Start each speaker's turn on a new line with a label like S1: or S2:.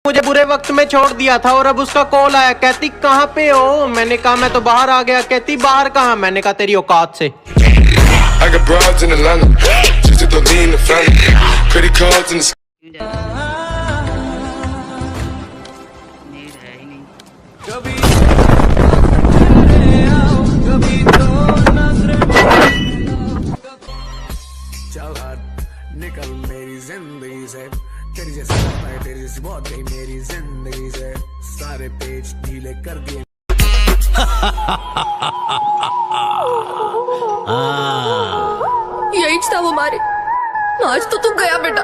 S1: मुझे बुरे वक्त में छोड़ दिया था और अब उसका कॉल आया, कहती कहाँ पे हो? मैंने कहा मैं तो बाहर आ गया। कहती बाहर कहाँ? मैंने कहा तेरी औकात से।
S2: निकल मेरी जिंदगी से, तेरी जैसी है, तेरी जैसी बहुत गई मेरी जिंदगी से, सारे पेज ढीले कर दिए।
S3: यही था वो मारे। आज तो तू गया बेटा।